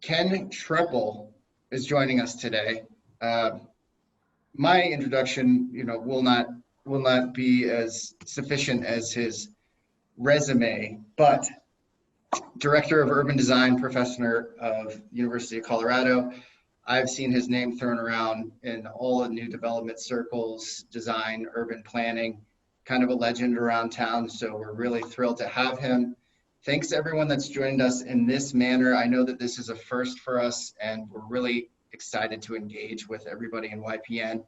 Ken Schroeppel is joining us today. My introduction, will not be as sufficient as his resume, but Director of Urban Design, Professor of University of Colorado. I've seen his name thrown around in all the new development circles, design, urban planning, kind of a legend around town. So we're really thrilled to have him. Thanks to everyone that's joined us in this manner. I know that this is a first for us, and we're really excited to engage with everybody in YPN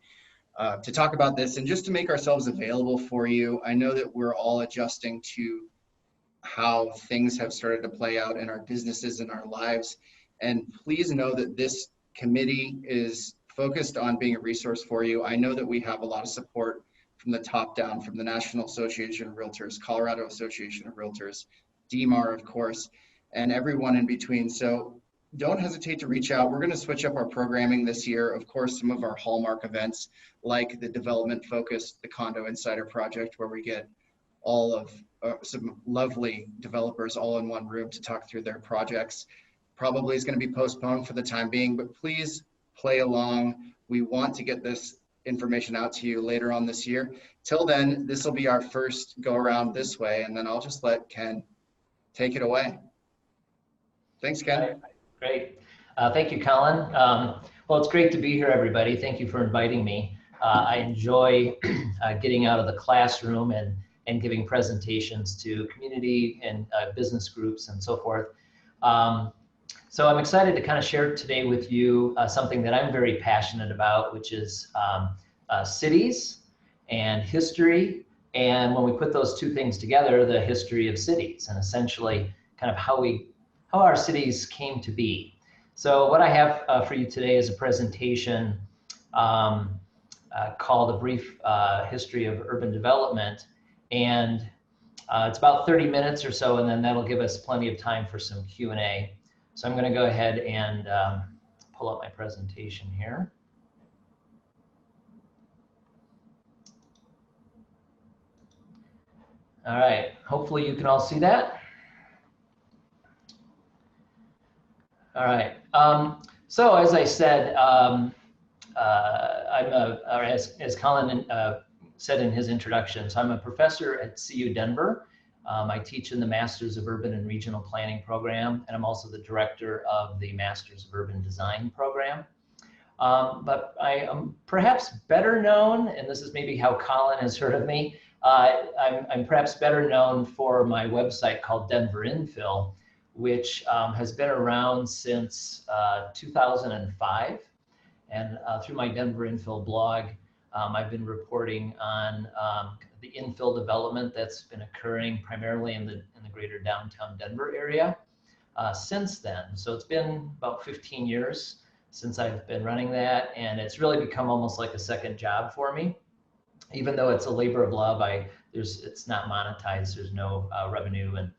to talk about this and just to make ourselves available for you. I know that we're all adjusting to how things have started to play out in our businesses and our lives. And please know that this committee is focused on being a resource for you. I know that we have a lot of support from the top down, from the National Association of Realtors, Colorado Association of Realtors, DMAR, of course, and everyone in between. So don't hesitate to reach out. We're going to switch up our programming this year. Of course, some of our hallmark events, like the development focus, the Condo Insider Project, where we get all of some lovely developers all in one room to talk through their projects, probably is going to be postponed for the time being, but please play along. We want to get this information out to you later on this year. Till then, this will be our first go around this way, and then I'll just let Ken take it away. Thanks, Ken. Great. Thank you, Colin. Well, it's great to be here, everybody. Thank you for inviting me. I enjoy getting out of the classroom and giving presentations to community and business groups and so forth. So I'm excited to kind of share today with you something that I'm very passionate about, which is cities and history. And when we put those two things together, the history of cities and essentially kind of how our cities came to be. So what I have for you today is a presentation called A Brief History of Urban Development. And it's about 30 minutes or so, and then that'll give us plenty of time for some Q&A. So I'm going to go ahead and pull up my presentation here. All right, hopefully you can all see that. All right, so as I said, as Colin said in his introduction, so I'm a professor at CU Denver. I teach in the Masters of Urban and Regional Planning program, and I'm also the director of the Masters of Urban Design program. But I am perhaps better known, and this is maybe how Colin has heard of me, I'm perhaps better known for my website called Denver Infill, which has been around since 2005. And through my Denver Infill blog, I've been reporting on the infill development that's been occurring primarily in the greater downtown Denver area since then. So it's been about 15 years since I've been running that, and it's really become almost like a second job for me. Even though it's a labor of love, it's not monetized, there's no revenue and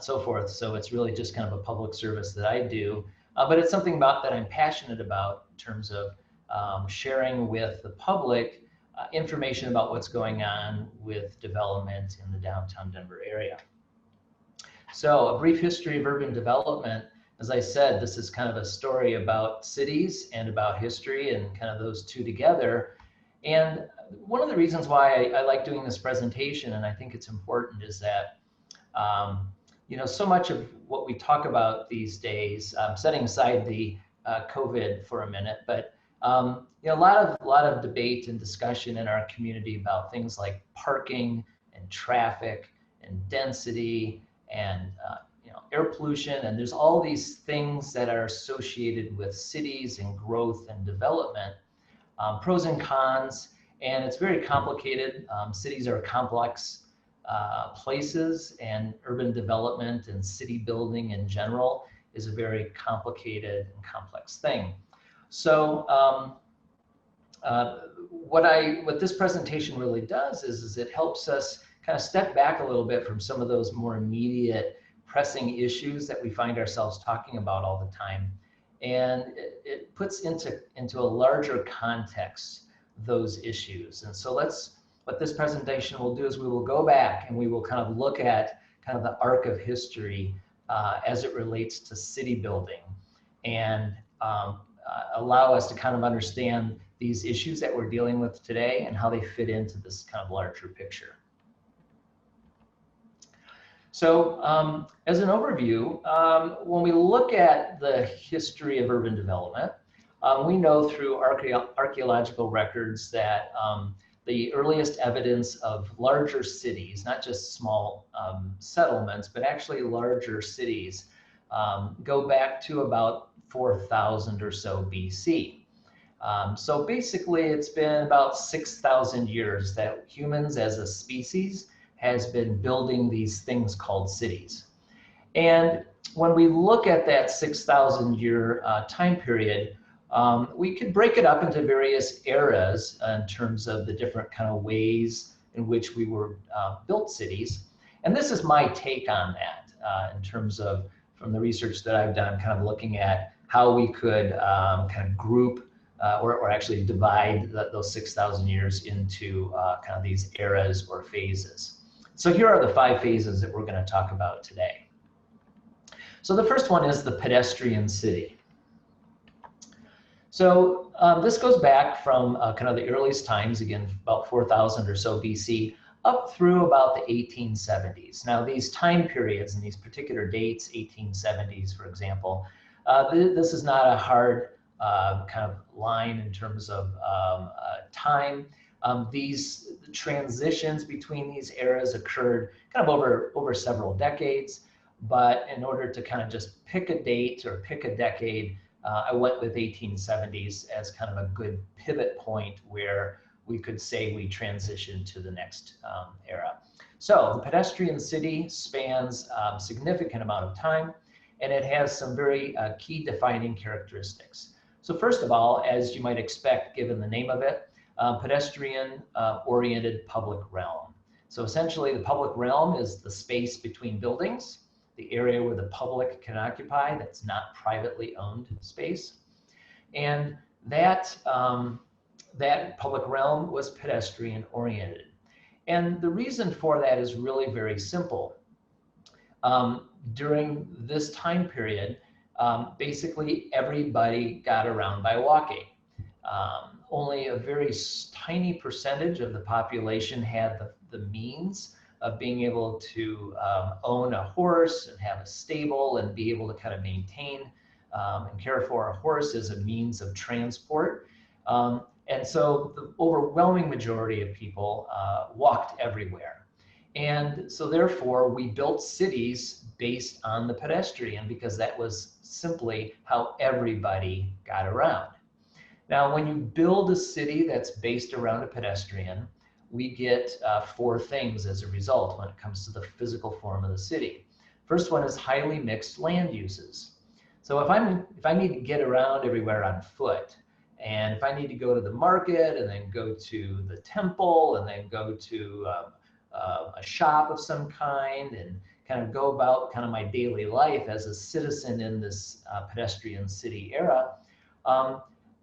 so forth. So it's really just kind of a public service that I do. But it's something that I'm passionate about in terms of sharing with the public information about what's going on with development in the downtown Denver area. So A Brief History of Urban Development, as I said, this is kind of a story about cities and about history and kind of those two together. And one of the reasons why I like doing this presentation, and I think it's important, is that so much of what we talk about these days, setting aside the COVID for a minute, but a lot of debate and discussion in our community about things like parking and traffic and density and air pollution, and there's all these things that are associated with cities and growth and development, pros and cons, and it's very complicated. Cities are complex places, and urban development and city building in general is a very complicated and complex thing. So what this presentation really does is it helps us kind of step back a little bit from some of those more immediate pressing issues that we find ourselves talking about all the time, and it puts into a larger context those issues. And so what this presentation will do is we will go back and we will kind of look at kind of the arc of history as it relates to city building. and allow us to kind of understand these issues that we're dealing with today and how they fit into this kind of larger picture. So as an overview, when we look at the history of urban development, we know through archaeological records that the earliest evidence of larger cities, not just small settlements, but actually larger cities, go back to about 4,000 or so BC. So basically, it's been about 6,000 years that humans as a species has been building these things called cities. And when we look at that 6,000 year time period, we could break it up into various eras in terms of the different kind of ways in which we were built cities. And this is my take on that in terms of, from the research that I've done, kind of looking at how we could kind of group or actually divide those 6,000 years into kind of these eras or phases. So here are the 5 phases that we're going to talk about today. So the first one is the pedestrian city. So this goes back from kind of the earliest times, again, about 4,000 or so BC, up through about the 1870s. Now, these time periods and these particular dates, 1870s, for example, this is not a hard kind of line in terms of time. These transitions between these eras occurred kind of over several decades, but in order to kind of just pick a date or pick a decade, I went with 1870s as kind of a good pivot point where we could say we transitioned to the next era. So the pedestrian city spans a significant amount of time, and it has some very key defining characteristics. So first of all, as you might expect, given the name of it, pedestrian-oriented public realm. So essentially, the public realm is the space between buildings, the area where the public can occupy that's not privately owned space. And that, that public realm was pedestrian-oriented. And the reason for that is really very simple. During this time period, basically everybody got around by walking. Only a very tiny percentage of the population had the means of being able to own a horse and have a stable and be able to kind of maintain and care for a horse as a means of transport. And so the overwhelming majority of people walked everywhere. And so therefore, we built cities based on the pedestrian because that was simply how everybody got around. Now, when you build a city that's based around a pedestrian, we get 4 things as a result when it comes to the physical form of the city. First one is highly mixed land uses. So if I need to get around everywhere on foot, and if I need to go to the market and then go to the temple and then go to a shop of some kind and kind of go about kind of my daily life as a citizen in this pedestrian city era,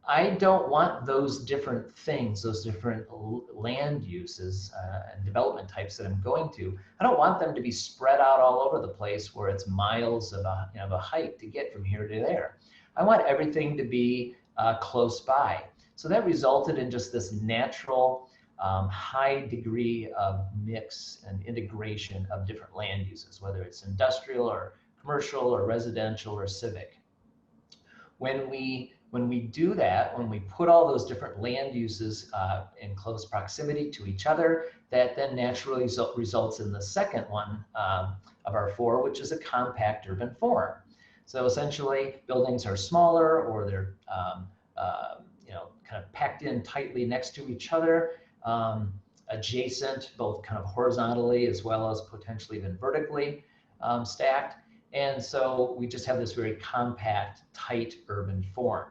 I don't want those different things, those different land uses and development types that I'm going to. I don't want them to be spread out all over the place where it's miles of a hike to get from here to there. I want everything to be close by. So that resulted in just this natural high degree of mix and integration of different land uses, whether it's industrial or commercial or residential or civic. When we do that, when we put all those different land uses in close proximity to each other, that then naturally results in the second one of our 4, which is a compact urban form. So essentially, buildings are smaller or they're kind of packed in tightly next to each other, adjacent, both kind of horizontally as well as potentially even vertically stacked. And so we just have this very compact, tight urban form.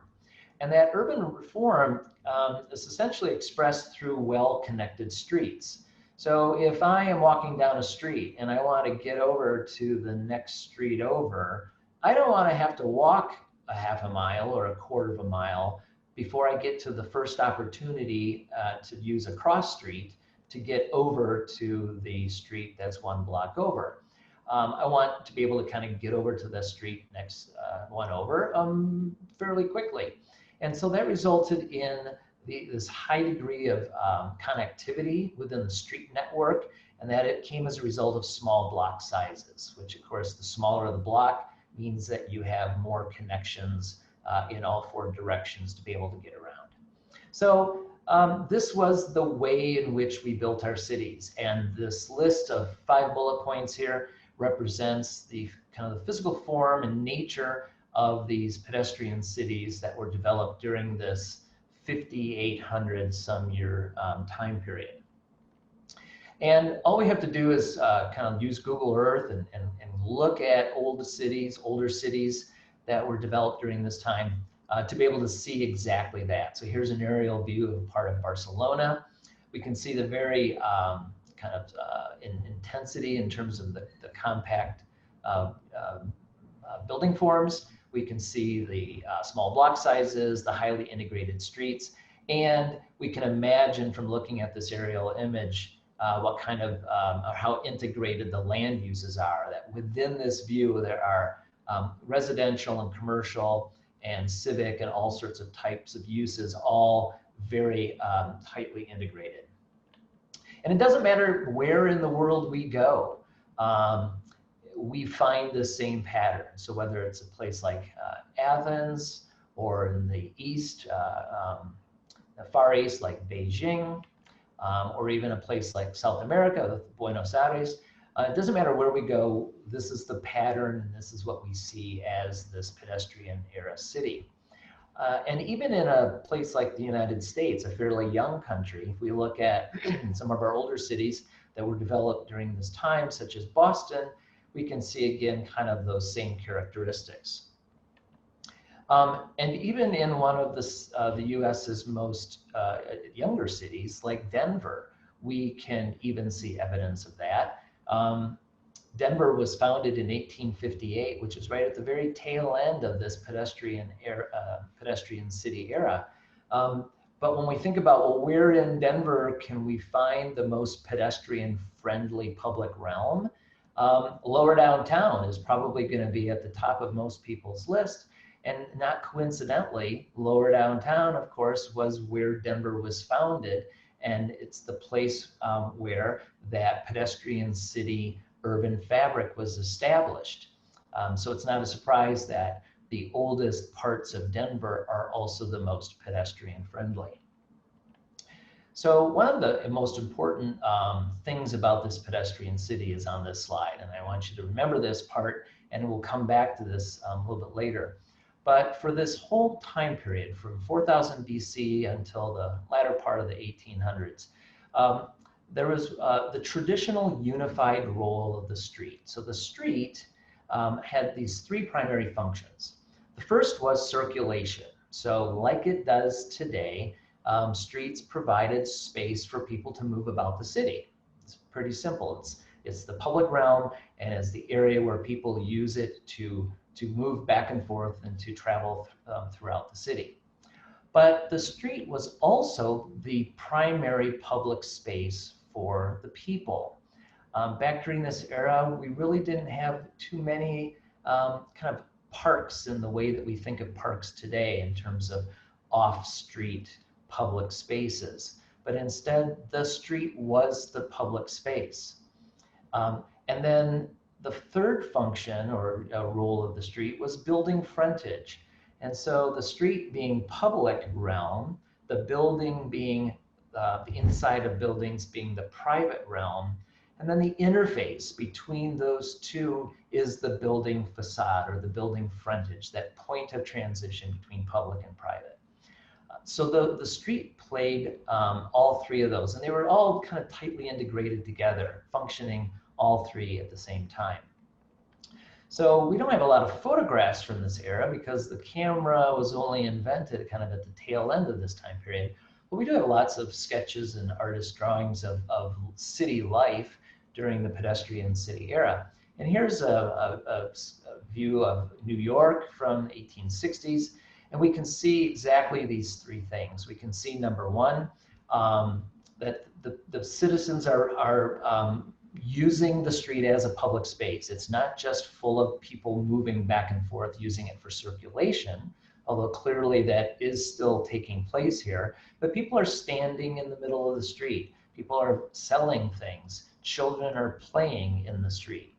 And that urban form is essentially expressed through well-connected streets. So if I am walking down a street and I want to get over to the next street over, I don't want to have to walk a half a mile or a quarter of a mile before I get to the first opportunity to use a cross street to get over to the street that's 1 block over. I want to be able to kind of get over to the street next one over fairly quickly. And so that resulted in this high degree of connectivity within the street network, and that it came as a result of small block sizes, which of course the smaller the block means that you have more connections in all four directions to be able to get around. So this was the way in which we built our cities, and this list of 5 bullet points here represents the kind of the physical form and nature of these pedestrian cities that were developed during this 5,800 some year time period. And all we have to do is kind of use Google Earth and look at older cities that were developed during this time to be able to see exactly that. So here's an aerial view of part of Barcelona. We can see the very kind of intensity in terms of the compact building forms. We can see the small block sizes, the highly integrated streets, and we can imagine from looking at this aerial image what kind of, or how integrated the land uses are, that within this view there are residential and commercial and civic and all sorts of types of uses, all very tightly integrated. And it doesn't matter where in the world we go, we find the same pattern. So whether it's a place like Athens, or in the east, the Far East like Beijing, or even a place like South America, Buenos Aires, it doesn't matter where we go, this is the pattern, and this is what we see as this pedestrian era city. And even in a place like the United States, a fairly young country, if we look at some of our older cities that were developed during this time, such as Boston, we can see again kind of those same characteristics. And even in one of the US's most younger cities, like Denver, we can even see evidence of that. Denver was founded in 1858, which is right at the very tail end of this pedestrian city era. But when we think about, well, where in Denver can we find the most pedestrian-friendly public realm? Lower downtown is probably going to be at the top of most people's list. And not coincidentally, lower downtown, of course, was where Denver was founded. And it's the place where that pedestrian city urban fabric was established. So it's not a surprise that the oldest parts of Denver are also the most pedestrian friendly. So one of the most important things about this pedestrian city is on this slide. And I want you to remember this part, and we'll come back to this a little bit later. But for this whole time period, from 4000 BC until the latter part of the 1800s, there was the traditional unified role of the street. So the street had these 3 primary functions. The first was circulation. So like it does today, streets provided space for people to move about the city. It's pretty simple. It's the public realm, and it's the area where people use it to move back and forth and to travel throughout the city. But the street was also the primary public space for the people. Back during this era, we really didn't have too many kind of parks in the way that we think of parks today in terms of off-street public spaces. But instead, the street was the public space. And then the third function or role of the street was building frontage. And so the street being public realm, the building being the inside of buildings being the private realm, and then the interface between those two is the building facade or the building frontage, that point of transition between public and private. So the street played all 3 of those, and they were all kind of tightly integrated together, functioning all 3 at the same time. So we don't have a lot of photographs from this era because the camera was only invented kind of at the tail end of this time period. But we do have lots of sketches and artist drawings of city life during the pedestrian city era. And here's a view of New York from the 1860s. And we can see exactly these 3 things. We can see, number one, that the citizens are using the street as a public space. It's not just full of people moving back and forth using it for circulation, although clearly that is still taking place here, but people are standing in the middle of the street. People are selling things. Children are playing in the street.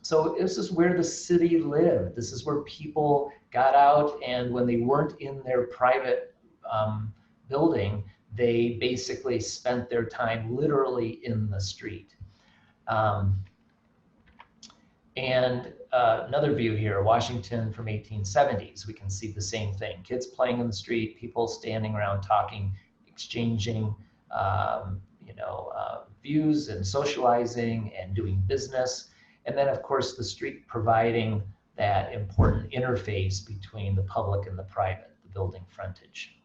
So this is where the city lived. This is where people got out, and when they weren't in their private building, they basically spent their time literally in the street. Another view here, Washington from 1870s, we can see the same thing. Kids playing in the street, people standing around talking, exchanging views and socializing and doing business. And then of course the street providing that important interface between the public and the private, the building frontage.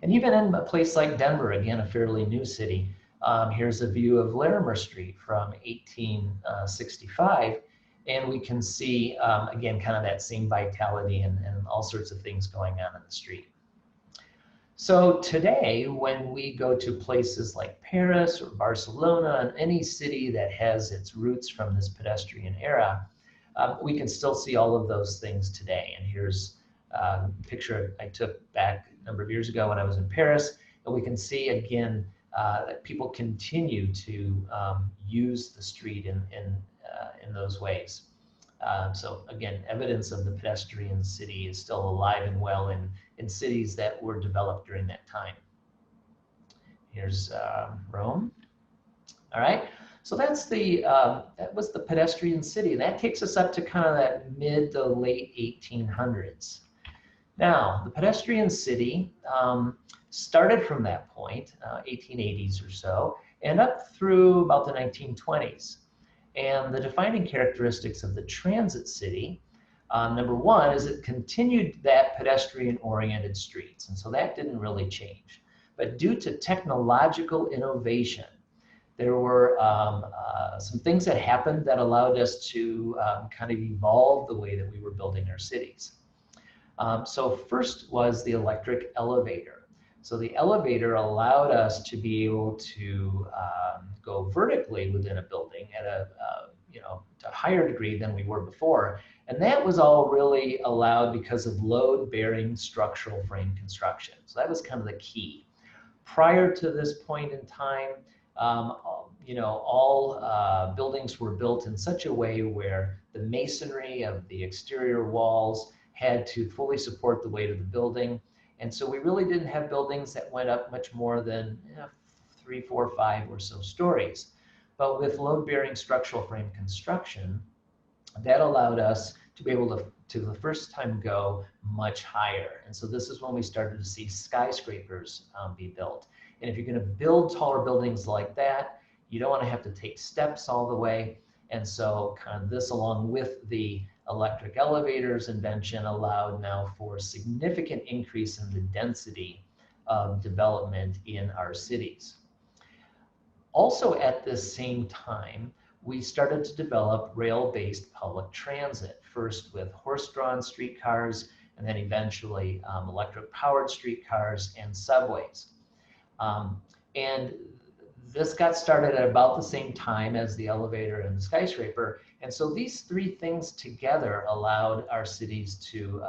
And even in a place like Denver, again, a fairly new city, here's a view of Larimer Street from 1865. And we can see, again, kind of that same vitality and all sorts of things going on in the street. So today, when we go to places like Paris or Barcelona, and any city that has its roots from this pedestrian era, we can still see all of those things today. And here's a picture I took back a number of years ago when I was in Paris, and we can see again that people continue to use the street in those ways. So again, evidence of the pedestrian city is still alive and well in cities that were developed during that time. Here's Rome. All right, so that's that was the pedestrian city. And that takes us up to kind of that mid to late 1800s. Now, the pedestrian city started from that point, 1880s or so, and up through about the 1920s. And the defining characteristics of the transit city, number one, is it continued that pedestrian-oriented streets. And so that didn't really change. But due to technological innovation, there were some things that happened that allowed us to kind of evolve the way that we were building our cities. So first was the electric elevator. So the elevator allowed us to be able to go vertically within a building at a to a higher degree than we were before. And that was all really allowed because of load-bearing structural frame construction. So that was kind of the key. Prior to this point in time, all buildings were built in such a way where the masonry of the exterior walls had to fully support the weight of the building. And so we really didn't have buildings that went up much more than 3, 4, 5 or so stories. But with load-bearing structural frame construction, that allowed us to be able to the first time go much higher. And so this is when we started to see skyscrapers be built. And if you're going to build taller buildings like that, you don't want to have to take steps all the way. And so kind of this, along with the electric elevators invention, allowed now for significant increase in the density of development in our cities. Also at this same time, we started to develop rail-based public transit, first with horse-drawn streetcars, and then eventually electric-powered streetcars and subways. And this got started at about the same time as the elevator and the skyscraper. And so these three things together allowed our cities to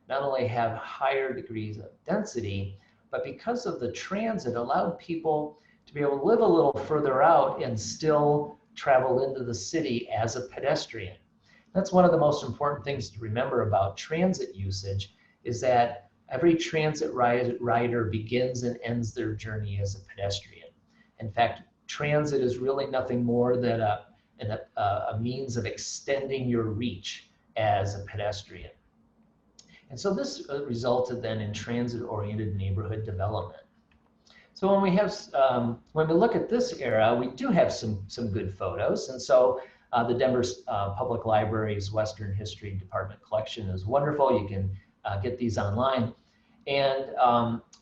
not only have higher degrees of density, but because of the transit, allowed people to be able to live a little further out and still travel into the city as a pedestrian. That's one of the most important things to remember about transit usage, is that every transit rider begins and ends their journey as a pedestrian. In fact, transit is really nothing more than a means of extending your reach as a pedestrian. And so this resulted then in transit-oriented neighborhood development. So when we look at this era, we do have some good photos. And so the Denver Public Library's Western History Department collection is wonderful. You can get these online. And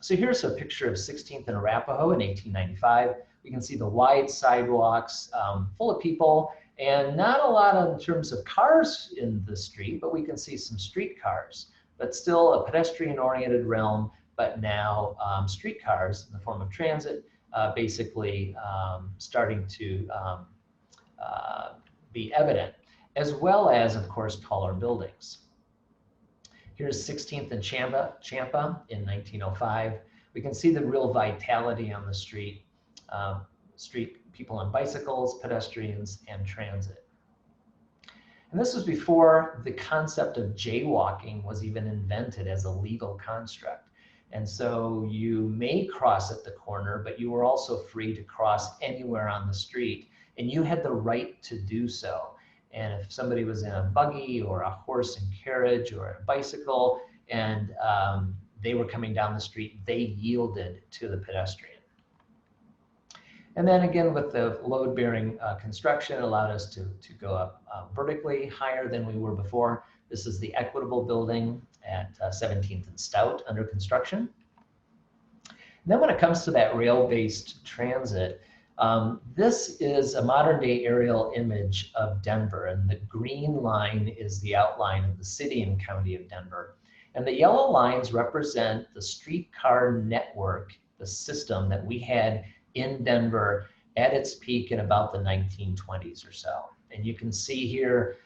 so here's a picture of 16th and Arapahoe in 1895. We can see the wide sidewalks full of people, and not a lot in terms of cars in the street, but we can see some streetcars, but still a pedestrian-oriented realm, but now streetcars in the form of transit basically starting to be evident, as well as, of course, taller buildings. Here's 16th and Champa in 1905. We can see the real vitality on the street, people on bicycles, pedestrians, and transit. And this was before the concept of jaywalking was even invented as a legal construct. And so you may cross at the corner, but you were also free to cross anywhere on the street, and you had the right to do so. And if somebody was in a buggy or a horse and carriage or a bicycle and they were coming down the street, they yielded to the pedestrian. And then again, with the load-bearing construction, it allowed us to go up vertically higher than we were before. This is the Equitable building at 17th and Stout under construction. And then when it comes to that rail-based transit, this is a modern-day aerial image of Denver, and the green line is the outline of the city and county of Denver. And the yellow lines represent the streetcar network, the system that we had in Denver at its peak in about the 1920s or so. And you can see here,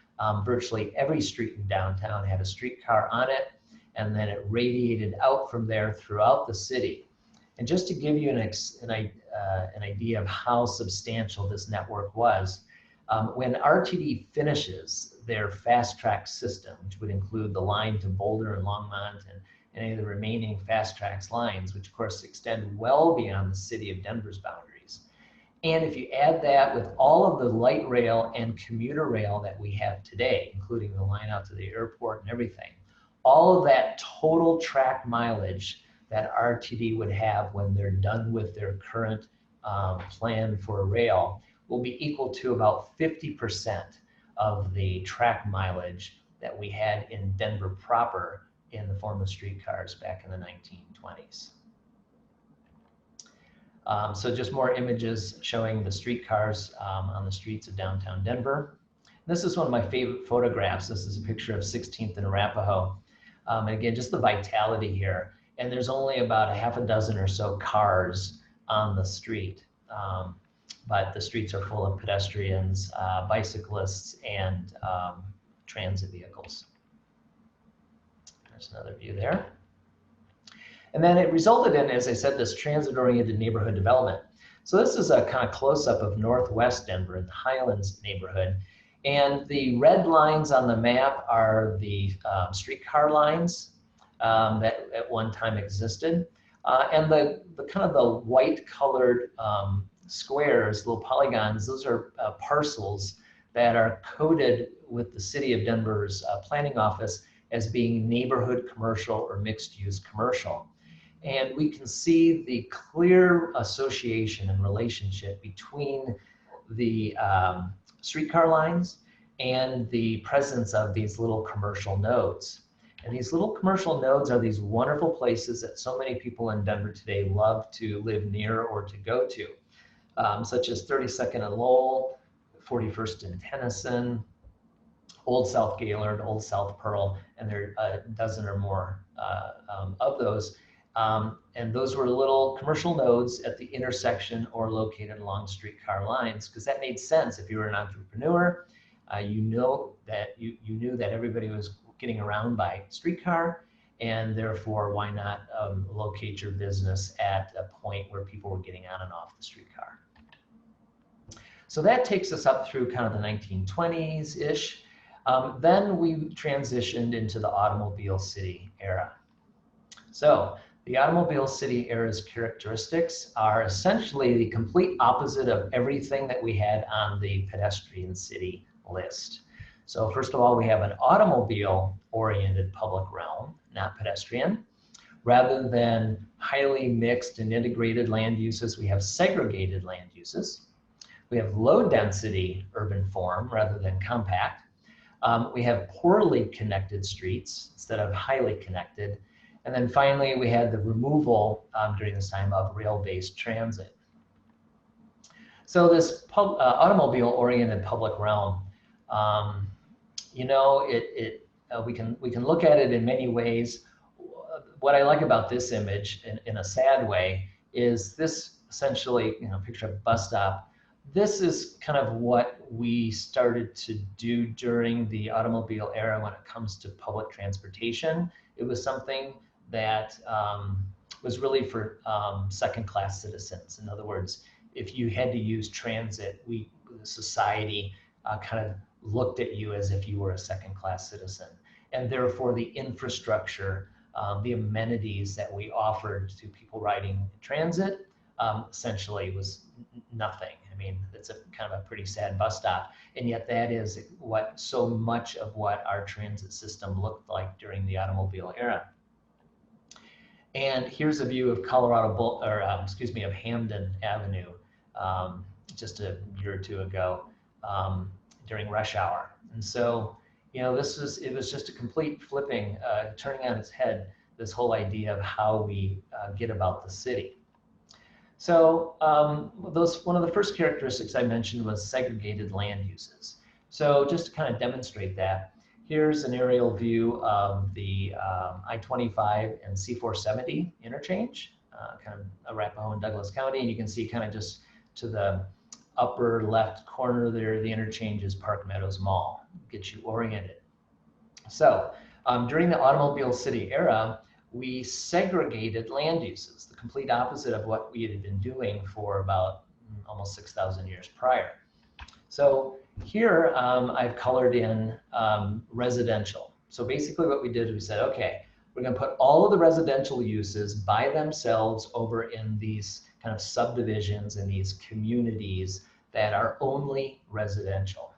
virtually every street in downtown had a streetcar on it, and then it radiated out from there throughout the city. And just to give you an idea of how substantial this network was, when RTD finishes their fast track system, which would include the line to Boulder and Longmont and any of the remaining fast tracks lines, which of course extend well beyond the city of Denver's boundaries. And if you add that with all of the light rail and commuter rail that we have today, including the line out to the airport and everything, all of that total track mileage that RTD would have when they're done with their current plan for rail will be equal to about 50% of the track mileage that we had in Denver proper in the form of streetcars back in the 1920s. So just more images showing the streetcars on the streets of downtown Denver. This is one of my favorite photographs. This is a picture of 16th and Arapahoe. And again, just the vitality here. And there's only about a half a dozen or so cars on the street. But the streets are full of pedestrians, bicyclists, and transit vehicles. There's another view there. And then it resulted in, as I said, this transit-oriented neighborhood development. So this is a kind of close-up of Northwest Denver in the Highlands neighborhood. And the red lines on the map are the streetcar lines that at one time existed. And the kind of the white-colored squares, little polygons, those are parcels that are coded with the City of Denver's planning office as being neighborhood commercial or mixed-use commercial. And we can see the clear association and relationship between the streetcar lines and the presence of these little commercial nodes. And these little commercial nodes are these wonderful places that so many people in Denver today love to live near or to go to, such as 32nd and Lowell, 41st and Tennyson, Old South Gaylord, Old South Pearl, and there are a dozen or more of those. And those were little commercial nodes at the intersection or located along streetcar lines, because that made sense. If you were an entrepreneur, you knew that everybody was getting around by streetcar, and therefore why not locate your business at a point where people were getting on and off the streetcar. So that takes us up through kind of the 1920s-ish. Then we transitioned into the automobile city era. So the automobile city era's characteristics are essentially the complete opposite of everything that we had on the pedestrian city list. So first of all, we have an automobile-oriented public realm, not pedestrian. Rather than highly mixed and integrated land uses, we have segregated land uses. We have low-density urban form rather than compact. We have poorly connected streets instead of highly connected. And then finally, we had the removal during this time of rail-based transit. So this automobile-oriented public realm, you know, we can look at it in many ways. What I like about this image, in a sad way, is this essentially, picture a bus stop. This is kind of what we started to do during the automobile era when it comes to public transportation. It was something that was really for second-class citizens. In other words, if you had to use transit, the society kind of looked at you as if you were a second-class citizen. And therefore, the infrastructure, the amenities that we offered to people riding transit essentially was nothing. I mean, it's a kind of a pretty sad bus stop. And yet that is what so much of what our transit system looked like during the automobile era. And here's a view of of Hamden Avenue just a year or two ago during rush hour. And so, it was just a complete flipping, turning on its head, this whole idea of how we get about the city. So one of the first characteristics I mentioned was segregated land uses. So just to kind of demonstrate that, here's an aerial view of the I-25 and C-470 interchange, kind of Arapahoe and Douglas County, and you can see kind of just to the upper left corner there, the interchange is Park Meadows Mall, gets you oriented. So during the automobile city era, we segregated land uses, the complete opposite of what we had been doing for about almost 6,000 years prior. So here I've colored in residential. So basically what we did is we said, okay, we're going to put all of the residential uses by themselves over in these kind of subdivisions and these communities that are only residential.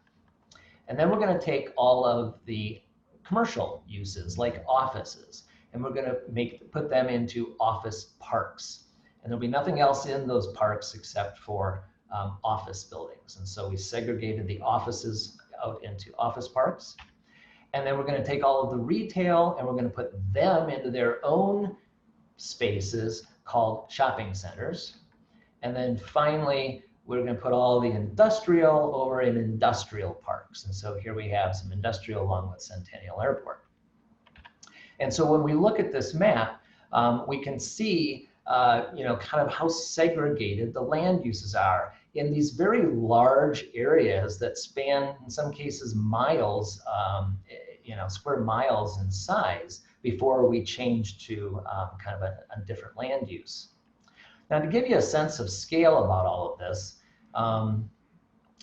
And then we're going to take all of the commercial uses like offices, and we're going to put them into office parks. And there'll be nothing else in those parks except for office buildings. And so we segregated the offices out into office parks. And then we're going to take all of the retail and we're going to put them into their own spaces called shopping centers. And then finally, we're going to put all the industrial over in industrial parks. And so here we have some industrial along with Centennial Airport. And so when we look at this map, we can see kind of how segregated the land uses are in these very large areas that span, in some cases, miles, square miles in size before we change to kind of a different land use. Now, to give you a sense of scale about all of this,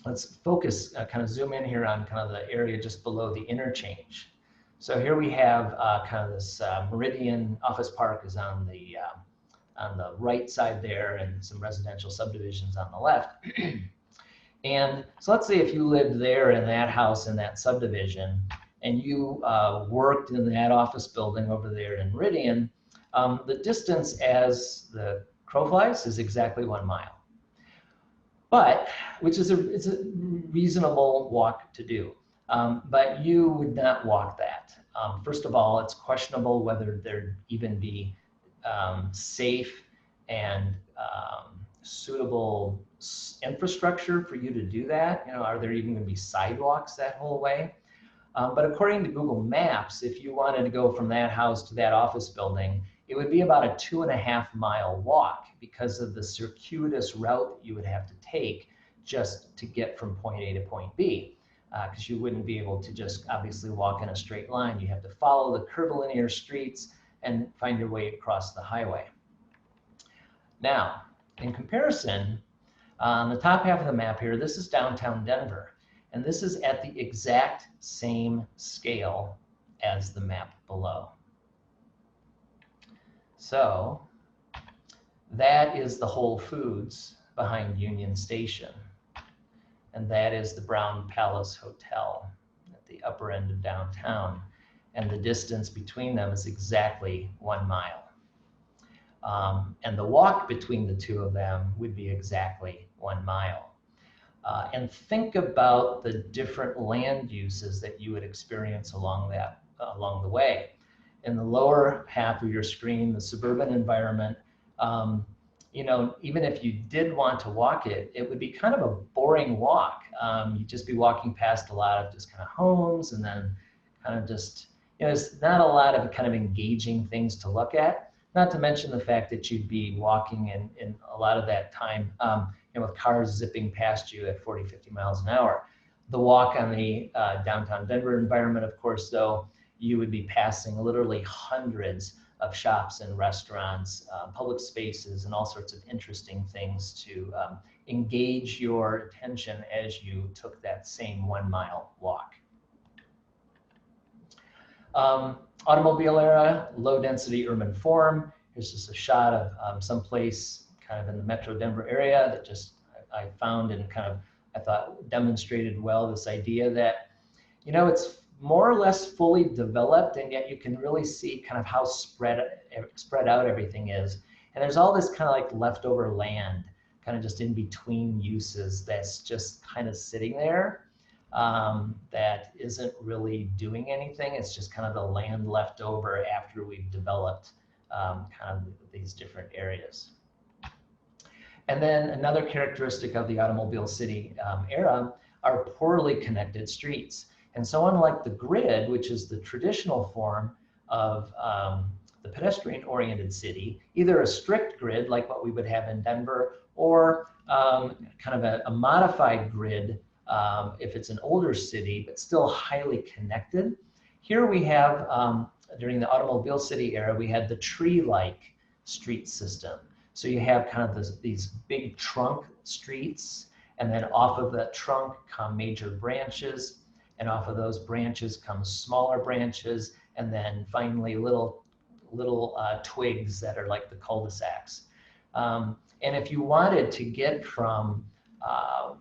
let's focus, kind of zoom in here on kind of the area just below the interchange. So here we have kind of this Meridian Office Park is on the right side there, and some residential subdivisions on the left. And so let's say if you lived there in that house in that subdivision, and you worked in that office building over there in Meridian, the distance as the crow flies is exactly 1 mile. But, which is it's a reasonable walk to do. But you would not walk that. First of all, it's questionable whether there'd even be safe and suitable infrastructure for you to do that. Are there even going to be sidewalks that whole way? But according to Google Maps, if you wanted to go from that house to that office building, it would be about a 2.5 mile walk because of the circuitous route you would have to take just to get from point A to point B. Because you wouldn't be able to just obviously walk in a straight line. You have to follow the curvilinear streets and find your way across the highway. Now, in comparison, on the top half of the map here, this is downtown Denver. And this is at the exact same scale as the map below. So that is the Whole Foods behind Union Station. And that is the Brown Palace Hotel at the upper end of downtown. And the distance between them is exactly 1 mile. And the walk between the two of them would be exactly 1 mile. And think about the different land uses that you would experience along the way. In the lower half of your screen, the suburban environment, even if you did want to walk it, it would be kind of a boring walk. You'd just be walking past a lot of just kind of homes, and then kind of just, there's not a lot of kind of engaging things to look at. not to mention the fact that you'd be walking in a lot of that time, with cars zipping past you at 40, 50 miles an hour. The walk on the downtown Denver environment, of course, though, you would be passing literally hundreds of shops and restaurants, public spaces, and all sorts of interesting things to engage your attention as you took that same 1 mile walk. Automobile era, low density urban form. Here's just a shot of someplace kind of in the Metro Denver area that just I found and kind of, I thought demonstrated well this idea that, it's more or less fully developed, and yet you can really see kind of how spread out everything is. And there's all this kind of like leftover land, kind of just in between uses that's just kind of sitting there. That isn't really doing anything. It's just kind of the land left over after we've developed kind of these different areas. And then another characteristic of the automobile city era are poorly connected streets. And so unlike the grid, which is the traditional form of the pedestrian-oriented city, either a strict grid like what we would have in Denver, or kind of a modified grid if it's an older city, but still highly connected. Here we have, during the automobile city era, we had the tree-like street system. So you have kind of these big trunk streets, and then off of that trunk come major branches, and off of those branches come smaller branches, and then finally little twigs that are like the cul-de-sacs. And if you wanted to get from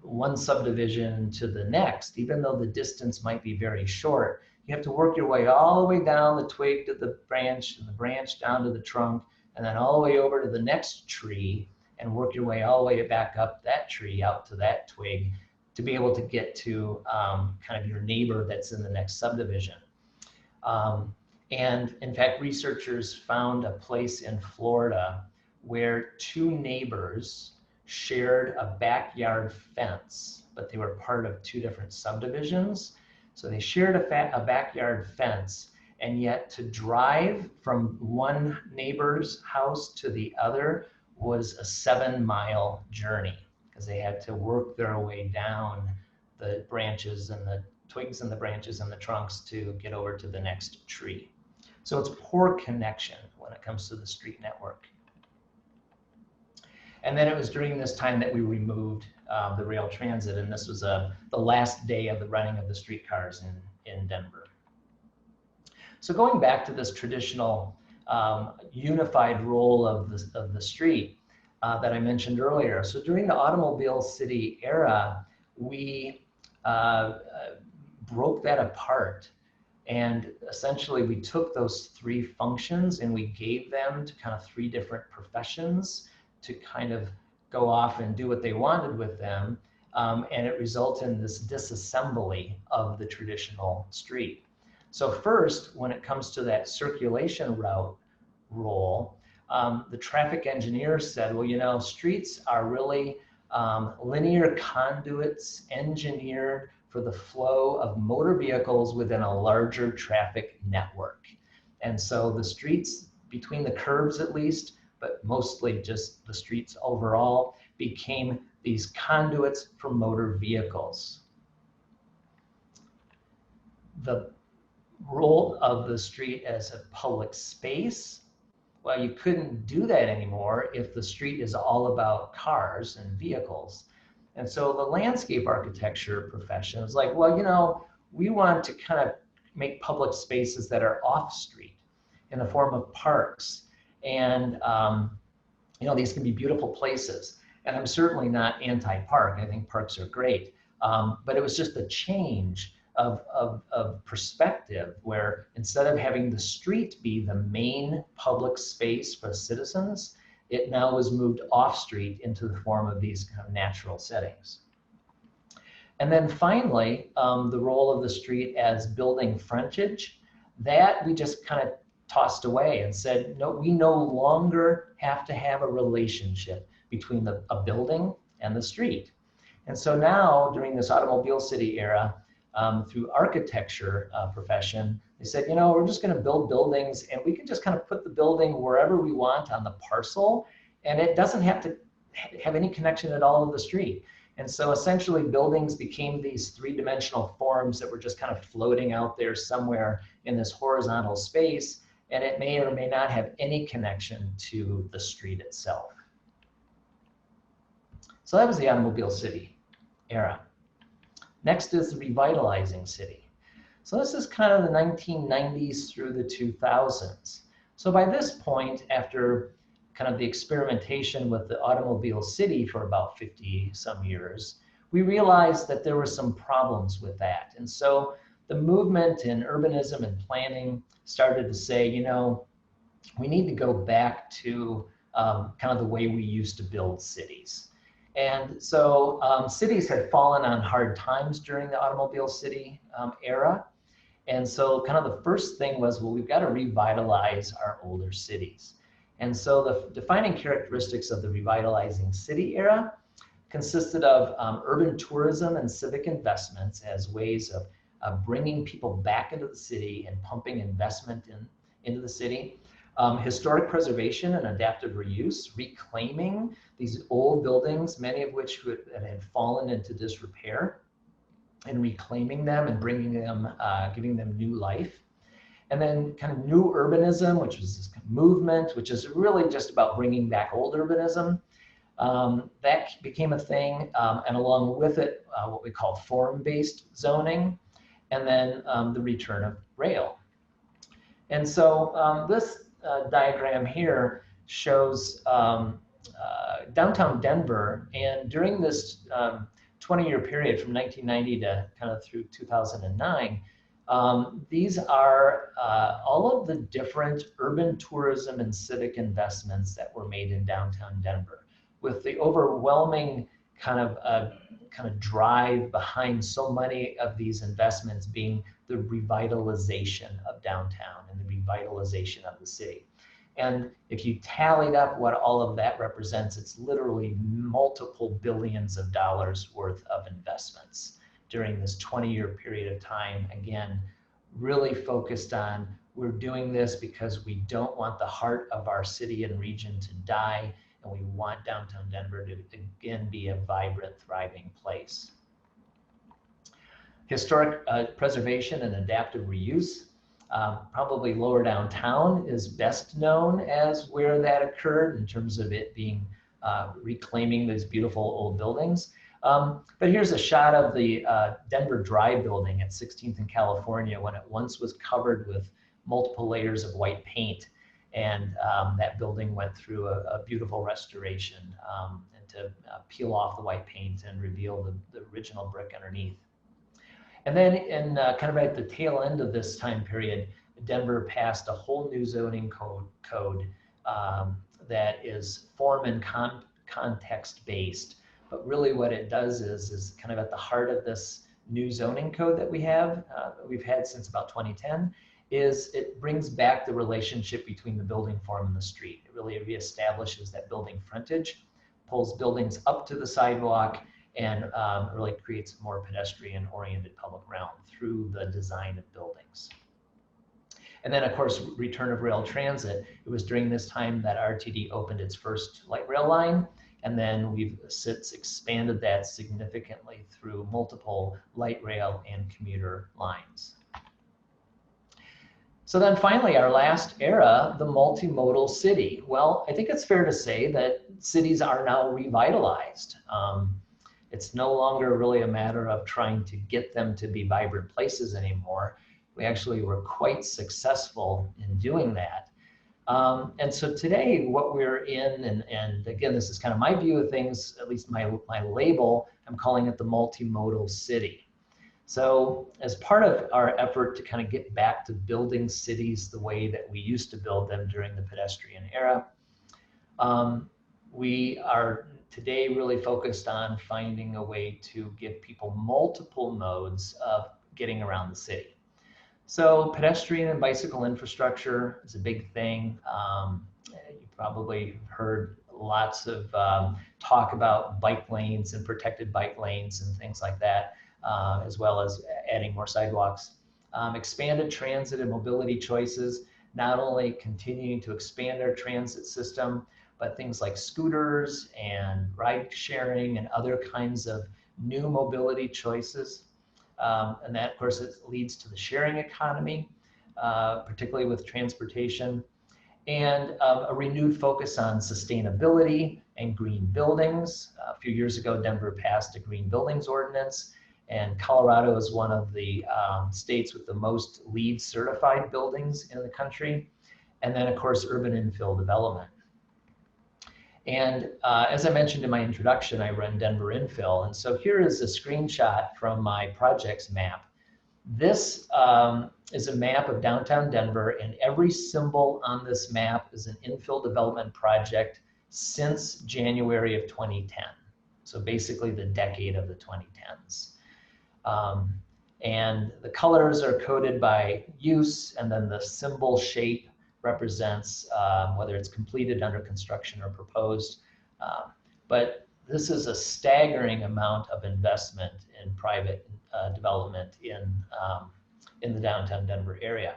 one subdivision to the next, even though the distance might be very short, you have to work your way all the way down the twig to the branch, and the branch down to the trunk, and then all the way over to the next tree, and work your way all the way back up that tree out to that twig to be able to get to kind of your neighbor that's in the next subdivision. And in fact, researchers found a place in Florida where two neighbors shared a backyard fence, but they were part of two different subdivisions. So they shared a backyard fence, and yet to drive from one neighbor's house to the other was a 7-mile journey, because they had to work their way down the branches and the twigs and the branches and the trunks to get over to the next tree. So it's poor connection when it comes to the street network. And then it was during this time that we removed the rail transit, and this was the last day of the running of the streetcars in Denver. So going back to this traditional unified role of the street that I mentioned earlier. So during the automobile city era, we broke that apart. And essentially we took those three functions and we gave them to kind of three different professions to kind of go off and do what they wanted with them. And it resulted in this disassembly of the traditional street. So first, when it comes to that circulation route role, the traffic engineers said, well, streets are really linear conduits engineered for the flow of motor vehicles within a larger traffic network. And so the streets, between the curbs at least, but mostly just the streets overall, became these conduits for motor vehicles. The role of the street as a public space, well, you couldn't do that anymore if the street is all about cars and vehicles. And so the landscape architecture profession was like, well, we want to kind of make public spaces that are off street in the form of parks. And, these can be beautiful places. And I'm certainly not anti-park. I think parks are great. But it was just a change of perspective, where instead of having the street be the main public space for citizens, it now was moved off street into the form of these kind of natural settings. And then finally, the role of the street as building frontage, that we just kind of tossed away and said, no, we no longer have to have a relationship between a building and the street. And so now, during this automobile city era, through architecture profession. They said, you know, we're just going to build buildings, and we can just kind of put the building wherever we want on the parcel, and it doesn't have to have any connection at all to the street. And so essentially buildings became these three-dimensional forms that were just kind of floating out there somewhere in this horizontal space, and it may or may not have any connection to the street itself. So that was the automobile city era. Next is the revitalizing city. So this is kind of the 1990s through the 2000s. So by this point, after kind of the experimentation with the automobile city for about 50 some years, we realized that there were some problems with that. And so the movement in urbanism and planning started to say, you know, we need to go back to kind of the way we used to build cities. And so cities had fallen on hard times during the automobile city era. And so kind of the first thing was, well, we've got to revitalize our older cities. And so the defining characteristics of the revitalizing city era consisted of urban tourism and civic investments as ways of bringing people back into the city and pumping investment into the city. Historic preservation and adaptive reuse, reclaiming these old buildings, many of which had fallen into disrepair, and reclaiming them and bringing them, giving them new life. And then kind of new urbanism, which was this movement, which is really just about bringing back old urbanism. That became a thing, and along with it, what we call form-based zoning, and then the return of rail. And so this diagram here shows downtown Denver, and during this 20-year period from 1990 to kind of through 2009, these are all of the different urban tourism and civic investments that were made in downtown Denver, with the overwhelming kind of drive behind so many of these investments being the revitalization of downtown and the revitalization of the city. And if you tallied up what all of that represents, it's literally multiple billions of dollars worth of investments during this 20-year period of time. Again, really focused on, we're doing this because we don't want the heart of our city and region to die, and we want downtown Denver to again be a vibrant, thriving place. Historic preservation and adaptive reuse. Probably lower downtown is best known as where that occurred in terms of it being reclaiming these beautiful old buildings. But here's a shot of the Denver Dry building at 16th and California when it once was covered with multiple layers of white paint. And that building went through a beautiful restoration and to peel off the white paint and reveal the original brick underneath. And then in kind of at the tail end of this time period, Denver passed a whole new zoning code that is form and context based. But really what it does is kind of at the heart of this new zoning code that we've had since about 2010, is it brings back the relationship between the building form and the street. It really reestablishes that building frontage, pulls buildings up to the sidewalk, and really creates a more pedestrian-oriented public realm through the design of buildings. And then, of course, return of rail transit. It was during this time that RTD opened its first light rail line, and then we've since expanded that significantly through multiple light rail and commuter lines. So then finally, our last era, the multimodal city. Well, I think it's fair to say that cities are now revitalized. It's no longer really a matter of trying to get them to be vibrant places anymore. We actually were quite successful in doing that. And so today what we're in, and again, this is kind of my view of things, at least my label, I'm calling it the multimodal city. So as part of our effort to kind of get back to building cities the way that we used to build them during the pedestrian era, we are today really focused on finding a way to give people multiple modes of getting around the city. So pedestrian and bicycle infrastructure is a big thing. You probably heard lots of talk about bike lanes and protected bike lanes and things like that. as well as adding more sidewalks. Expanded transit and mobility choices, not only continuing to expand our transit system, but things like scooters and ride sharing and other kinds of new mobility choices. And that, of course, it leads to the sharing economy, particularly with transportation, and a renewed focus on sustainability and green buildings. A few years ago, Denver passed a green buildings ordinance, and Colorado is one of the states with the most LEED certified buildings in the country. And then, of course, urban infill development. And as I mentioned in my introduction, I run Denver Infill. And so here is a screenshot from my projects map. This is a map of downtown Denver, and every symbol on this map is an infill development project since January of 2010. So basically the decade of the 2010s. And the colors are coded by use, and then the symbol shape represents whether it's completed, under construction, or proposed. But this is a staggering amount of investment in private development in the downtown Denver area.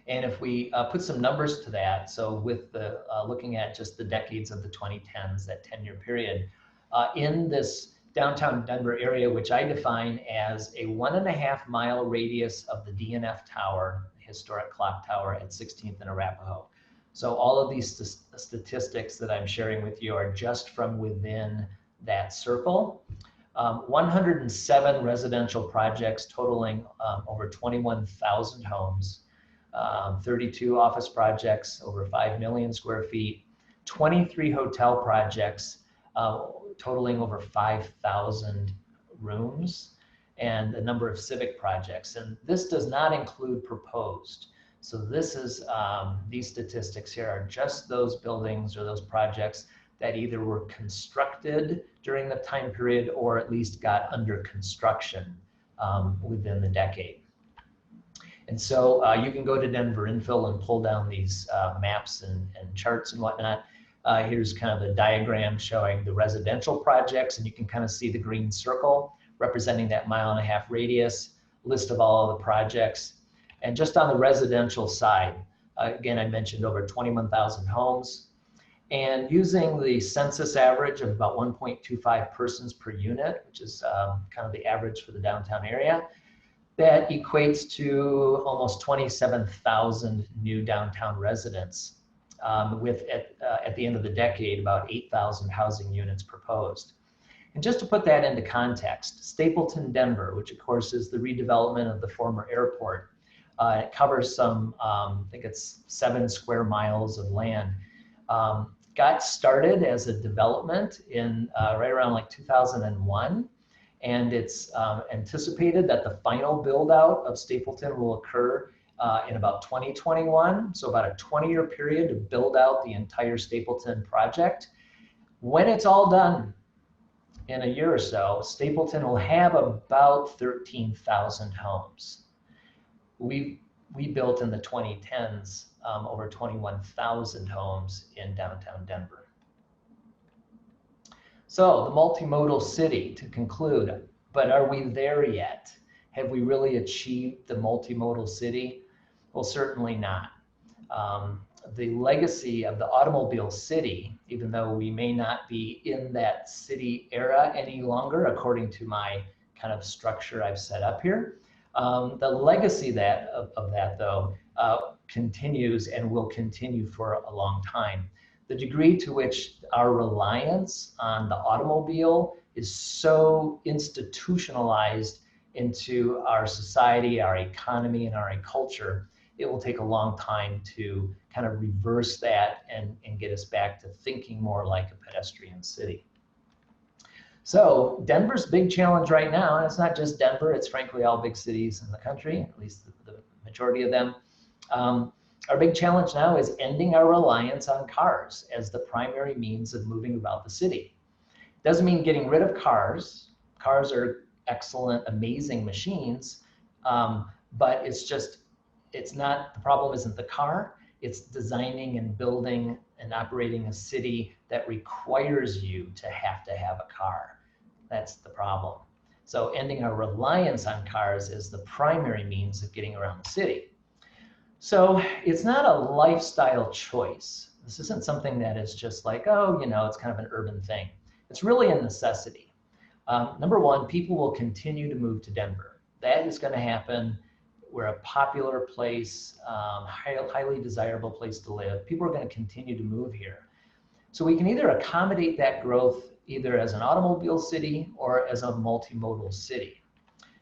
And if we put some numbers to that, so with the looking at just the decades of the 2010s, that 10-year period, in this downtown Denver area, which I define as a 1.5-mile radius of the DNF Tower, historic clock tower at 16th and Arapahoe. So all of these statistics that I'm sharing with you are just from within that circle. 107 residential projects totaling over 21,000 homes, 32 office projects over 5 million square feet, 23 hotel projects totaling over 5,000 rooms, and a number of civic projects. And this does not include proposed. So this is, these statistics here are just those buildings or those projects that either were constructed during the time period or at least got under construction within the decade. And so you can go to Denver Infill and pull down these maps and charts and whatnot. Here's kind of a diagram showing the residential projects, and you can kind of see the green circle representing that 1.5-mile radius, list of all of the projects. And just on the residential side, again, I mentioned over 21,000 homes. And using the census average of about 1.25 persons per unit, which is kind of the average for the downtown area, that equates to almost 27,000 new downtown residents, with at the end of the decade, about 8,000 housing units proposed. And just to put that into context, Stapleton, Denver, which of course is the redevelopment of the former airport, it covers some, I think it's 7 square miles of land, got started as a development in right around like 2001. And it's anticipated that the final build out of Stapleton will occur in about 2021. So about a 20-year period to build out the entire Stapleton project. When it's all done in a year or so, Stapleton will have about 13,000 homes. We built in the 2010s over 21,000 homes in downtown Denver. So the multimodal city, to conclude, but are we there yet? Have we really achieved the multimodal city? Well, certainly not. The legacy of the automobile city, even though we may not be in that city era any longer, according to my kind of structure I've set up here, the legacy of that, though, continues and will continue for a long time. The degree to which our reliance on the automobile is so institutionalized into our society, our economy, and our culture, it will take a long time to kind of reverse that and get us back to thinking more like a pedestrian city. So Denver's big challenge right now, and it's not just Denver, it's frankly all big cities in the country, at least the majority of them. Our big challenge now is ending our reliance on cars as the primary means of moving about the city. Doesn't mean getting rid of cars. Cars are excellent, amazing machines, but it's not, the problem isn't the car, it's designing and building and operating a city that requires you to have a car. That's the problem. So ending our reliance on cars as the primary means of getting around the city. So it's not a lifestyle choice. This isn't something that is just like, oh, you know, it's kind of an urban thing. It's really a necessity. Number one, people will continue to move to Denver. That is going to happen. We're a popular place, highly desirable place to live. People are going to continue to move here. So we can either accommodate that growth either as an automobile city or as a multimodal city.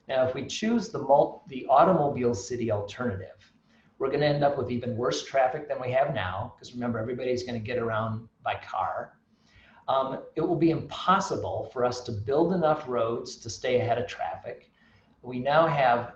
Now, if we choose the automobile city alternative, we're going to end up with even worse traffic than we have now, because remember, everybody's going to get around by car. It will be impossible for us to build enough roads to stay ahead of traffic. We now have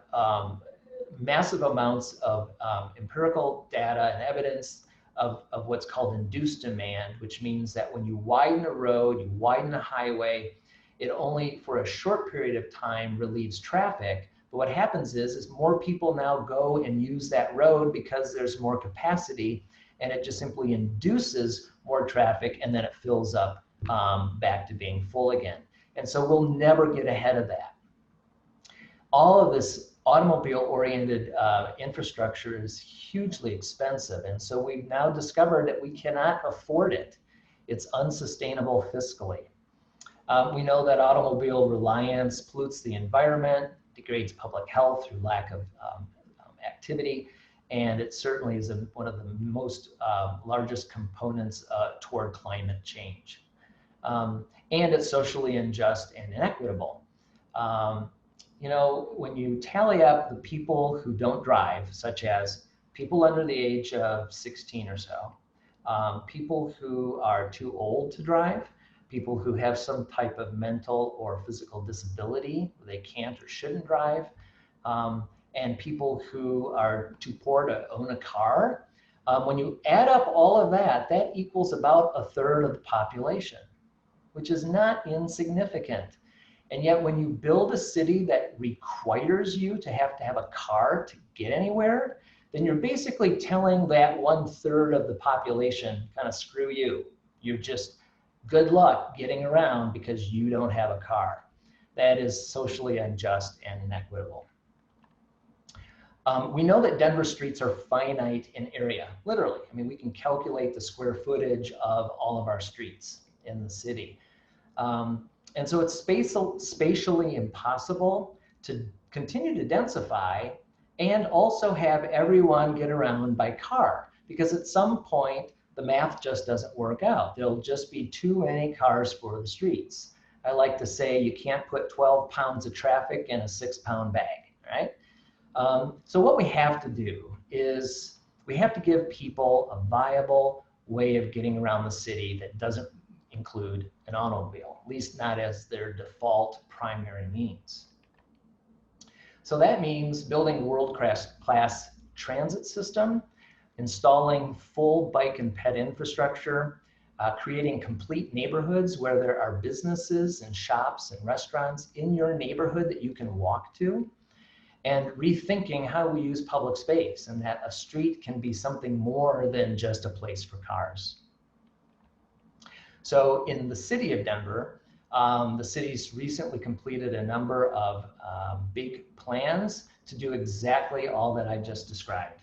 massive amounts of empirical data and evidence of what's called induced demand, which means that when you widen a road, you widen a highway, it only for a short period of time relieves traffic. But what happens is more people now go and use that road because there's more capacity, and it just simply induces more traffic, and then it fills up back to being full again. And so we'll never get ahead of that. All of this automobile-oriented infrastructure is hugely expensive, and so we've now discovered that we cannot afford it. It's unsustainable fiscally. We know that automobile reliance pollutes the environment, degrades public health through lack of activity, and it certainly is one of the most largest components toward climate change. And it's socially unjust and inequitable. You know, when you tally up the people who don't drive, such as people under the age of 16 or so, people who are too old to drive, people who have some type of mental or physical disability, they can't or shouldn't drive, and people who are too poor to own a car. When you add up all of that, that equals about 1/3 of the population, which is not insignificant. And yet when you build a city that requires you to have a car to get anywhere, then you're basically telling that 1/3 of the population, kind of screw you. You're just good luck getting around because you don't have a car. That is socially unjust and inequitable. We know that Denver streets are finite in area, literally. I mean, we can calculate the square footage of all of our streets in the city. And so it's spatially impossible to continue to densify and also have everyone get around by car, because at some point, the math just doesn't work out. There'll just be too many cars for the streets. I like to say you can't put 12 pounds of traffic in a 6-pound bag, right? So what we have to do is we have to give people a viable way of getting around the city that doesn't include an automobile, at least not as their default primary means. So that means building a world-class transit system, installing full bike and ped infrastructure, creating complete neighborhoods where there are businesses and shops and restaurants in your neighborhood that you can walk to, and rethinking how we use public space, and that a street can be something more than just a place for cars. So in the city of Denver, the city's recently completed a number of big plans to do exactly all that I just described.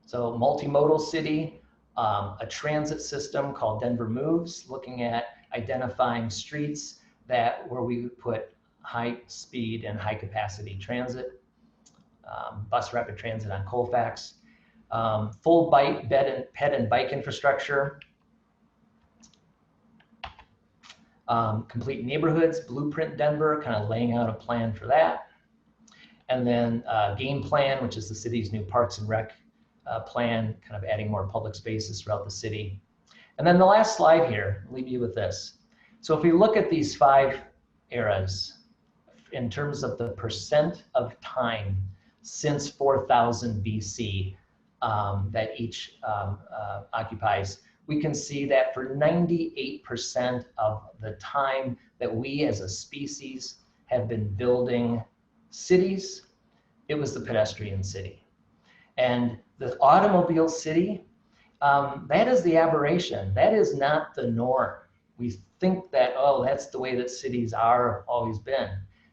So multimodal city, a transit system called Denver Moves, looking at identifying streets where we would put high speed and high capacity transit, bus rapid transit on Colfax, full ped and bike infrastructure, complete neighborhoods, Blueprint Denver, kind of laying out a plan for that. And then game plan, which is the city's new Parks and Rec plan, kind of adding more public spaces throughout the city. And then the last slide here, I'll leave you with this. So if we look at these 5 eras in terms of the percent of time since 4000 BC that each occupies, we can see that for 98% of the time that we as a species have been building cities, it was the pedestrian city. And the automobile city, that is the aberration. That is not the norm. We think that, oh, that's the way that cities are always been.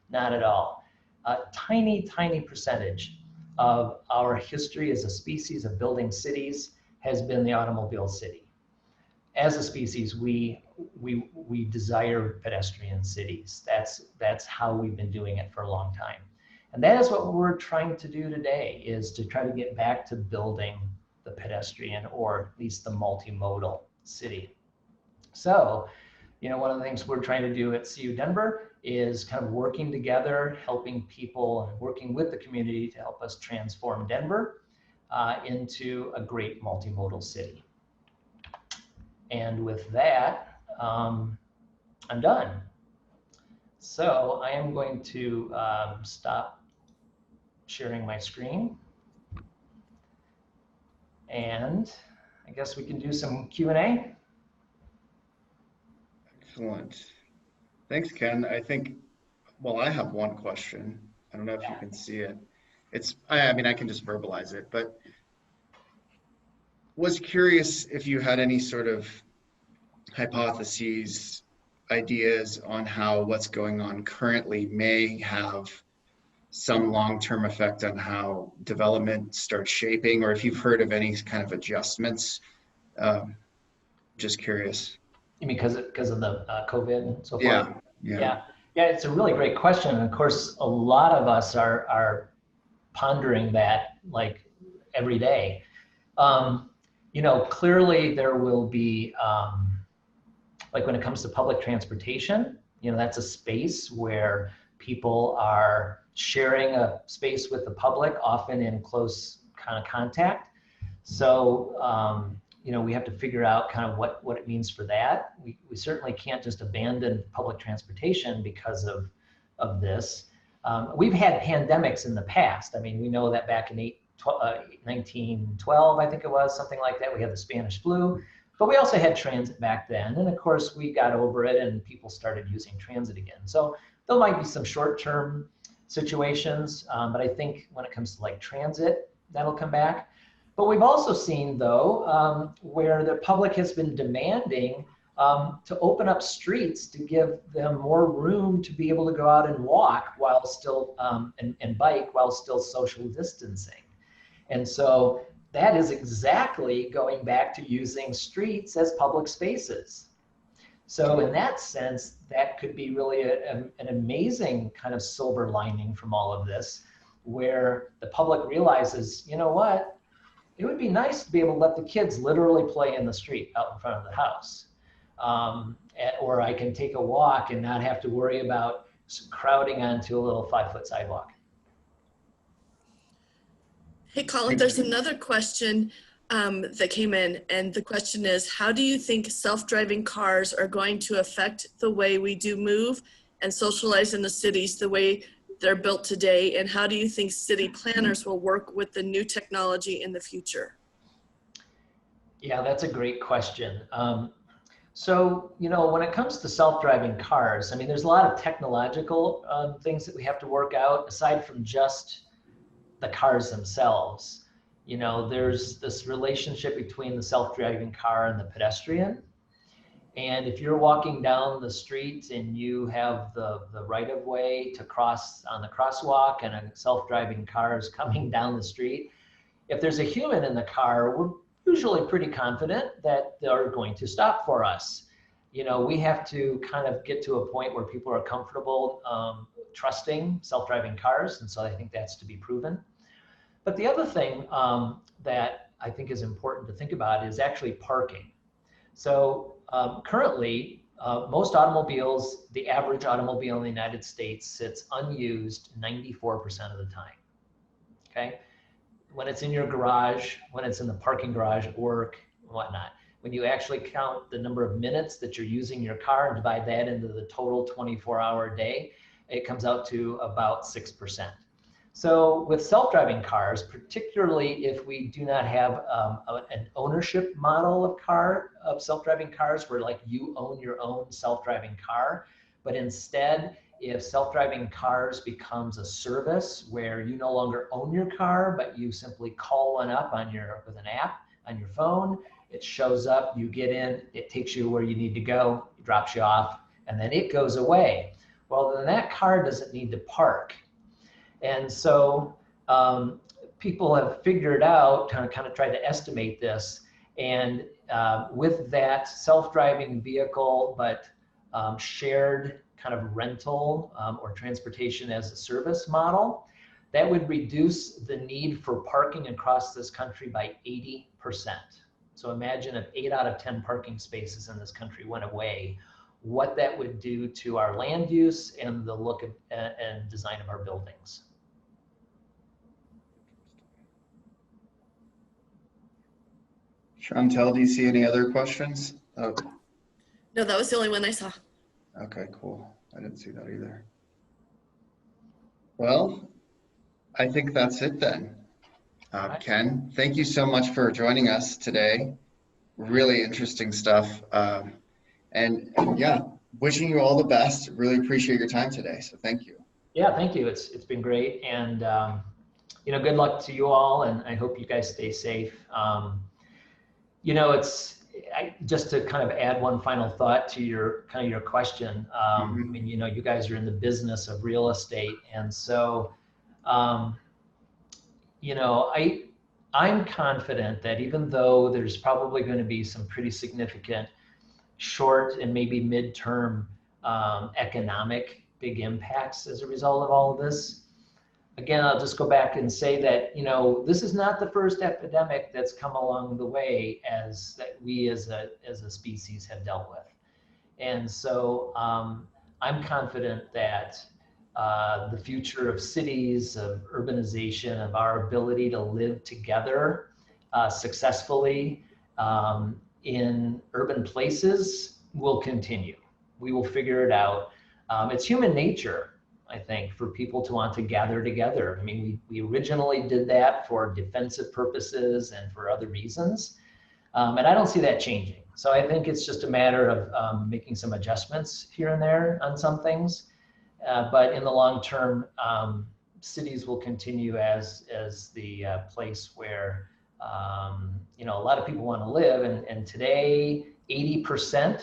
Not at all. A tiny, tiny percentage of our history as a species of building cities has been the automobile city. As a species, we desire pedestrian cities. That's how we've been doing it for a long time. And that is what we're trying to do today, is to try to get back to building the pedestrian, or at least the multimodal city. So, one of the things we're trying to do at CU Denver is kind of working together, helping people and working with the community to help us transform Denver into a great multimodal city. And with that, I'm done. So I am going to stop sharing my screen. And I guess we can do some Q&A. Excellent. Thanks, Ken. I think, well, I have one question. I don't know if you can see it. I mean, I can just verbalize it, but was curious if you had any sort of hypotheses, ideas on how what's going on currently may have some long-term effect on how development starts shaping, or if you've heard of any kind of adjustments. Just curious. You mean because of the COVID and so forth? Yeah. It's a really great question. And of course, a lot of us are pondering that like every day. Clearly there will be, like when it comes to public transportation, that's a space where people are sharing a space with the public, often in close kind of contact. So, we have to figure out kind of what it means for that. We certainly can't just abandon public transportation because of this. We've had pandemics in the past. I mean, we know that back in 1912, I think it was, something like that, we had the Spanish flu, but we also had transit back then. And of course, we got over it and people started using transit again. So there might be some short-term situations, but I think when it comes to like transit, that'll come back. But we've also seen, though, where the public has been demanding to open up streets to give them more room to be able to go out and walk while still, and bike while still social distancing. And so that is exactly going back to using streets as public spaces. So in that sense, that could be really an amazing kind of silver lining from all of this, where the public realizes, you know what? It would be nice to be able to let the kids literally play in the street out in front of the house. Or I can take a walk and not have to worry about crowding onto a little 5-foot sidewalk. Hey, Colin, there's another question that came in, and the question is, how do you think self-driving cars are going to affect the way we do move and socialize in the cities the way they're built today, and how do you think city planners will work with the new technology in the future? Yeah, that's a great question. So, when it comes to self-driving cars, I mean, there's a lot of technological things that we have to work out aside from just the cars themselves. There's this relationship between the self-driving car and the pedestrian. And if you're walking down the street and you have the right of way to cross on the crosswalk and a self-driving car is coming down the street, if there's a human in the car, we're usually pretty confident that they're going to stop for us. We have to kind of get to a point where people are comfortable trusting self-driving cars. And so I think that's to be proven. But the other thing that I think is important to think about is actually parking. So currently, most automobiles, the average automobile in the United States sits unused 94% of the time, okay? When it's in your garage, when it's in the parking garage at work, whatnot. When you actually count the number of minutes that you're using your car and divide that into the total 24-hour day, it comes out to about 6%. So with self-driving cars, particularly if we do not have an ownership model of self-driving cars where like you own your own self-driving car, but instead if self-driving cars becomes a service where you no longer own your car, but you simply call one up with an app on your phone, It shows up, you get in, it takes you where you need to go, it drops you off, and then it goes away. Well, then that car doesn't need to park. And so people have figured out, kind of tried to estimate this, and with that self-driving vehicle, but shared kind of rental or transportation as a service model, that would reduce the need for parking across this country by 80%. So imagine if 8 out of 10 parking spaces in this country went away, what that would do to our land use and the look of, and design of our buildings. Chantel, do you see any other questions? Oh, No, that was the only one I saw. okay, cool. I didn't see that either. Well, I think that's it then. Right. Ken, thank you so much for joining us today. Really interesting stuff. And yeah, wishing you all the best. Really appreciate your time today. So thank you. Yeah, thank you. It's been great. And, you know, good luck to you all. And I hope you guys stay safe. You know, just to kind of add one final thought to your question. I mean, you know, you guys are in the business of real estate. And so, you know, I'm confident that even though there's probably going to be some pretty significant short and maybe midterm economic big impacts as a result of all of this, again, I'll just go back and say that, you know, this is not the first epidemic that's come along the way that we as a species have dealt with. And so I'm confident that the future of cities, of urbanization, of our ability to live together successfully in urban places will continue. We will figure it out. It's human nature, I think, for people to want to gather together. I mean, we originally did that for defensive purposes and for other reasons. And I don't see that changing. So I think it's just a matter of making some adjustments here and there on some things. But in the long term, cities will continue as the place where you know, a lot of people want to live. And today, 80%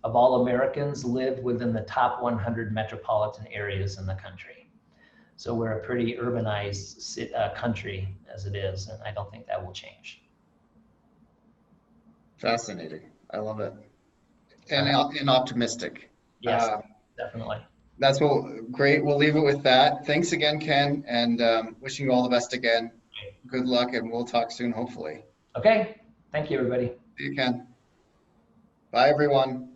of all Americans live within the top 100 metropolitan areas in the country. So we're a pretty urbanized country as it is, and I don't think that will change. Fascinating. I love it. And optimistic. Yes, definitely. That's great. We'll leave it with that. Thanks again, Ken, and wishing you all the best again. Good luck, and we'll talk soon, hopefully. Okay. Thank you, everybody. See you, Ken. Bye, everyone.